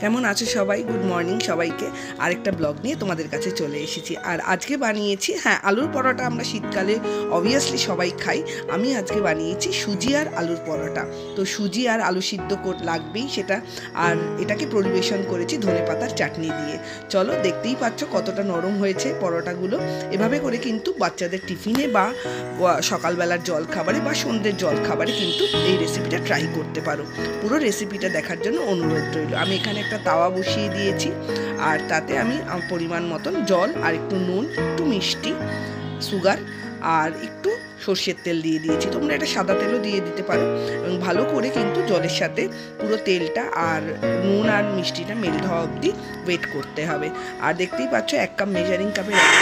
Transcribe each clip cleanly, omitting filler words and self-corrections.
কেমন আছো সবাই? গুড মর্নিং সবাইকে। আরেকটা ব্লগ নিয়ে তোমাদের কাছে চলে এসেছি। আর আজকে বানিয়েছি আলুর পরোটা। আমরা শীতকালে অবভিয়াসলি সবাই খাই। আমি আজকে বানিয়েছি সুজি আর আলুর পরোটা। তো সুজি আর আলু সিদ্ধ লাগবেই সেটা। আর এটাকে পরিবেশন করেছি ধনেপাতার চাটনি দিয়ে। চলো, দেখতেই পাচ্ছ কতটা নরম হয়েছে পরোটাগুলো। এভাবে করে কিন্তু বাচ্চাদের টিফিনে বা সকালবেলার জল খাবারে বা সন্ধ্যের জল খাবারে কিন্তু এই রেসিপিটা ট্রাই করতে পারো। পুরো রেসিপিটা দেখার জন্য অনুরোধ রইল। আমি এখানে একটা তাওয়া বসিয়ে দিয়েছি, আর তাতে আমি পরিমাণ মতন জল আর একটু নুন, একটু মিষ্টি, সুগার আর একটু সর্ষের তেল দিয়ে দিয়েছি। তোমরা এটা সাদা তেলও দিয়ে দিতে পারো। এবং ভালো করে কিন্তু জলের সাথে পুরো তেলটা আর নুন আর মিষ্টিটা মেল্ট হওয়া অবধি ওয়েট করতে হবে। আর দেখতেই পাচ্ছ 1 কাপ মেজারিং কাপে যাবে।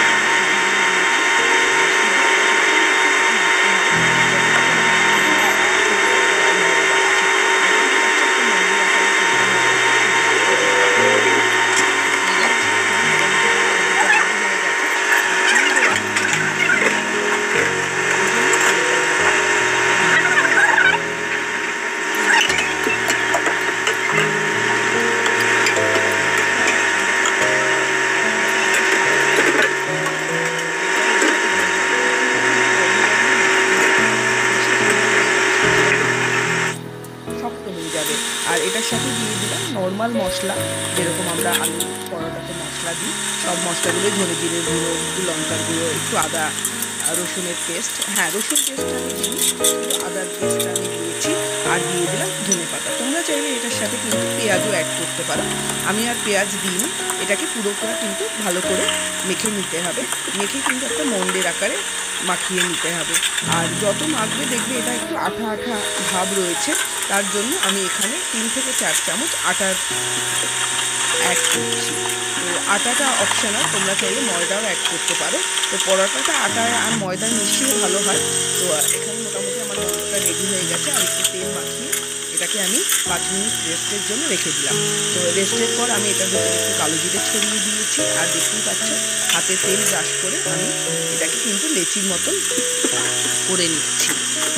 আর এটার সাথে দিয়ে দিলাম নর্মাল মশলা, যেরকম আমরা আলু পরোটাতে মশলা দিই সব মশলাগুলো, ধনে জিরে গুঁড়ো, একটু লঙ্কার গুঁড়ো, একটু আদা রসুনের পেস্ট, রসুন পেস্টটা আমি দিই, একটু আদার পেস্টটা আমি দিয়েছি। আর দিয়ে দিলাম ধনেপাতা। তোমরা চাইলে এটার সাথে কিন্তু পেঁয়াজও অ্যাড করতে পারো। আমি আর পেঁয়াজ দিইনি। এটাকে পুরোপুরি কিন্তু ভালো করে মেখে নিতে হবে। মেখে কিন্তু একটা মন্ডের আকারে মাখিয়ে নিতে হবে। আর যত মাখবে দেখবে এটা একটু আঠা আঠা ভাব রয়েছে। তার জন্য আমি এখানে 3 থেকে 4 চামচ আটার অ্যাড করছি। তো আটাটা অপশনাল, তোমরা চাইলে ময়দাও অ্যাড করতে পারো। তো পরোটাটা আটা আর ময়দার মিশিয়ে ভালো হয়। তো এখানে মোটামুটি আমার ময়দাটা রেডি হয়ে গেছে। আর একটু তেল মাখিয়ে এটাকে আমি 5 মিনিট রেস্টের জন্য রেখে দিলাম। তো রেস্টের পর আমি এটার ভিতরে একটু কালো জিরে ছড়িয়ে দিয়েছি। আর দেখতেই পাচ্ছ হাতে তেল ব্রাশ করে আমি এটাকে কিন্তু লেচির মতন করে নিচ্ছি।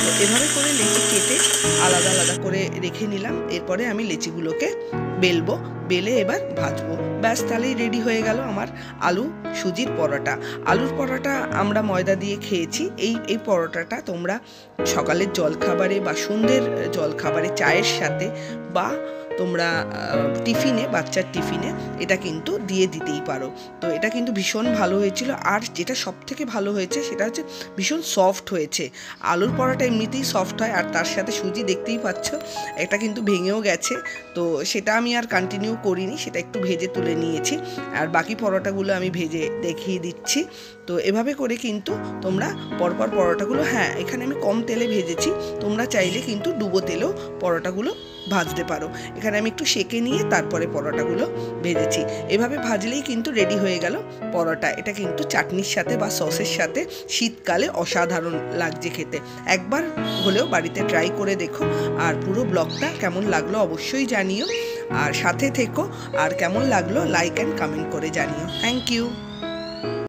তো এভাবে করে লেচি কেটে আলাদা আলাদা করে রেখে নিলাম। এরপরে আমি লেচিগুলোকে বেলবো, বেলে এবার ভাজবো। ব্যাস, তাহলেই রেডি হয়ে গেল আমার আলু সুজির পরোটা। আলুর পরোটা আমরা ময়দা দিয়ে খেয়েছি। এই পরোটাটা তোমরা সকালের জলখাবারে বা সন্ধ্যের জলখাবারে চায়ের সাথে বা তোমরা টিফিনে, বাচ্চার টিফিনে এটা কিন্তু দিয়ে দিতেই পারো। তো এটা কিন্তু ভীষণ ভালো হয়েছিল। আর যেটা সব থেকে ভালো হয়েছে সেটা হচ্ছে ভীষণ সফট হয়েছে। আলুর পরোটা এমনিতেই সফট হয়, আর তার সাথে সুজি দেখতেই পাচ্ছ এটা কিন্তু ভেঙেও গেছে। তো সেটা আমি আর কন্টিনিউ করিনি, সেটা একটু ভেজে তুলে নিয়েছি। আর বাকি পরোটাগুলো আমি ভেজে দেখিয়ে দিচ্ছি। তো এভাবে করে কিন্তু তোমরা পরপর পরোটাগুলো, এখানে আমি কম তেলে ভেজেছি, তোমরা চাইলে কিন্তু ডুবো তেলেও পরোটাগুলো ভাজতে পারো। এখানে আমি একটু সেঁকে নিয়ে তারপরে পরোটাগুলো ভেজেছি। এভাবে ভাজলেই কিন্তু রেডি হয়ে গেল পরোটা। এটা কিন্তু চাটনির সাথে বা সসের সাথে শীতকালে অসাধারণ লাগছে খেতে। একবার হলেও বাড়িতে ট্রাই করে দেখো। আর পুরো ব্লগটা কেমন লাগলো অবশ্যই জানিও। আর সাথে থেকো। আর কেমন লাগলো লাইক অ্যান্ড কমেন্ট করে জানিও। Thank you.